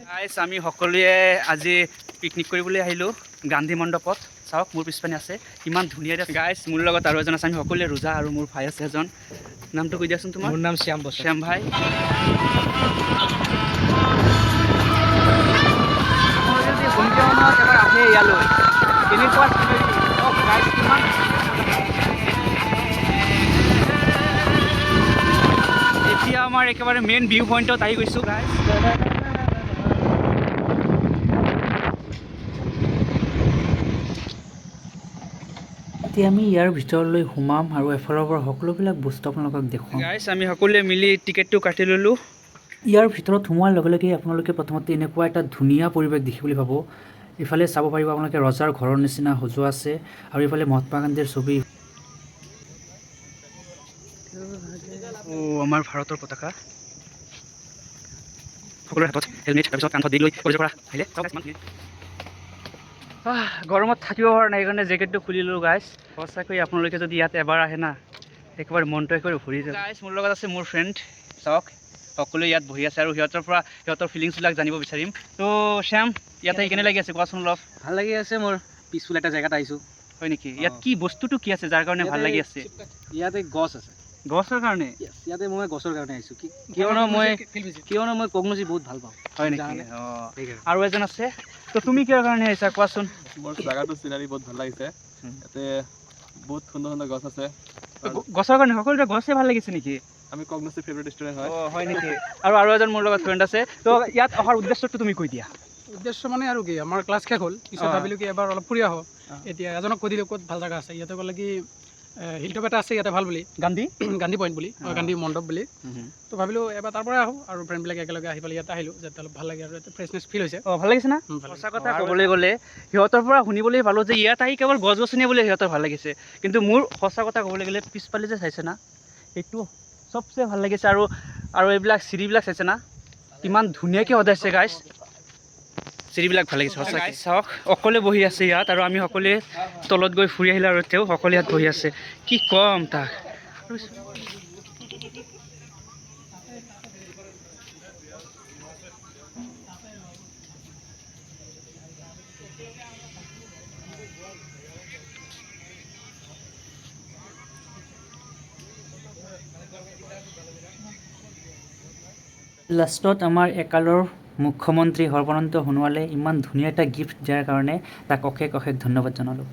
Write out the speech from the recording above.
গাইছ আমি সকলোৱে আজি পিকনিক কৰিবলৈ আহিলোঁ গান্ধী মণ্ডপত। চাওক মোৰ পিছপানে আছে কিমান ধুনীয়া গাইছ। মোৰ লগত আৰু এজন আছে, আমি সকলোৱে ৰোজা আৰু মোৰ ভাই আছে এজন। নামটো কৈ দিয়াচোন তোমাৰ? মোৰ নাম শ্যাম বস। শ্যাম ভাই। যদি সন্ধিয়া সময়ত এবাৰ আহে ইয়ালৈ কেনেকুৱা কিমান এতিয়া আমাৰ একেবাৰে মেইন ভিউ পইণ্টত আহি গৈছোঁ গাইছ। এতিয়া আমি ইয়াৰ ভিতৰলৈ সোমাম আৰু এফালৰ পৰা সকলোবিলাক বস্তু আপোনালোকক দেখুৱাম। গাইছ আমি সকলোৱে মিলি টিকেটটো কাটি ল'লোঁ। ইয়াৰ ভিতৰত সোমোৱাৰ লগে লগে আপোনালোকে প্ৰথমতে এনেকুৱা এটা ধুনীয়া পৰিৱেশ দেখিবলৈ পাব। ইফালে চাব পাৰিব আপোনালোকে ৰজাৰ ঘৰৰ নিচিনা সজোৱা আছে আৰু ইফালে মহাত্মা গান্ধীৰ ছবি। আমাৰ ভাৰতৰ পতাকা সকলোৰে হাতত হেলমেট, তাৰপিছত কান্ধত দি লৈ কলেজৰ পৰা আহিলে। গৰমত থাকিব পৰা নাই, সেইকাৰণে জেকেটটো খুলি ল'লোঁ গাইছ। সঁচাকৈ আপোনালোকে যদি ইয়াত এবাৰ আহে না একেবাৰে মনটো একেবাৰে ভৰি যায় গাইছ। মোৰ লগত আছে মোৰ ফ্ৰেণ্ড, চাওক সকলোৱে ইয়াত বহি আছে আৰু সিহঁতৰ পৰা সিহঁতৰ ফিলিংছবিলাক জানিব বিচাৰিম। তো শ্যাম, ইয়াত আহি কেনে লাগি আছে কোৱাচোন অলপ? ভাল লাগি আছে, মোৰ পিছফালে এটা জেগাত আহিছোঁ। হয় নেকি? ইয়াত কি বস্তুটো কি আছে যাৰ কাৰণে ভাল লাগি আছে? ইয়াতে গছ আছে। গছৰ কাৰণে? ইয়াতে মই গছৰ কাৰণে আহিছোঁ, কিয়নো মই কগনচি বহুত ভাল পাওঁ। হয় নেকি? অঁ, আৰু এজন আছে। তো তুমি কিহৰ কাৰণে আহিছা কোৱাচোন? মোৰ জাগাটো চিনাৰী বহুত ভাল লাগিছে। ইয়াতে বহুত সুন্দৰ সুন্দৰ গছ আছে। গছৰ কাৰণে সকলোৰে গছে ভাল লাগিছে নেকি? আমি কগনচি ফেভৰেট ষ্টুডেণ্ট হয়। অঁ, হয় নেকি? আৰু এজন মোৰ লগত ফ্ৰেণ্ড আছে। তো ইয়াত অহাৰ উদ্দেশ্যটো তুমি কৈ দিয়া। উদ্দেশ্য মানে আৰু কি, আমাৰ ক্লাছ শেষ হ'ল, পিছত ভাবিলোঁ কি এবাৰ অলপ ফুৰি আহোঁ। এতিয়া এজনক কৈ দিলোঁ ক'ত ভাল জেগা আছে, ইয়াতে ক'লে কি হিলটপ এটা আছে ইয়াতে ভাল বুলি, গান্ধী পইণ্ট বুলি, গান্ধী মণ্ডপ বুলি। তো ভাবিলোঁ এবাৰ তাৰ পৰাই আহোঁ আৰু ফ্ৰেণ্ডবিলাকে একেলগে আহি পেলাই ইয়াতে আহিলোঁ, যাতে অলপ ভাল লাগে আৰু ইয়াতে ফ্ৰেছনেছ ফিল হৈছে। অঁ, ভাল লাগিছে না? সঁচা কথা ক'বলৈ গ'লে সিহঁতৰ পৰা শুনিবলৈ পালোঁ যে ইয়াত আহি কেৱল গছ গছনি বুলি সিহঁতৰ ভাল লাগিছে, কিন্তু মোৰ সঁচা কথা ক'বলৈ গ'লে পিছফালে যে চাইছে না, সেইটো চবচে ভাল লাগিছে। আৰু এইবিলাক চিৰিবিলাক চাইছে না, কিমান ধুনীয়াকৈ সজাইছে গাইছ। চিৰিবিলাক ভাল লাগিছে সঁচাকৈ। চাওক অকলে বহি আছে ইয়াত আৰু আমি সকলোৱে তলত গৈ ফুৰি আহিলোঁ আৰু তেওঁ সকলোৱে ইয়াত বহি আছে। কি ক'ম তাক। লাষ্টত আমাৰ একালৰ মুখ্যমন্ত্ৰী সৰ্বানন্দ সোণোৱালে ইমান ধুনীয়া এটা গিফ্ট দিয়াৰ কাৰণে তাক অশেষ অশেষ ধন্যবাদ জনালোঁ।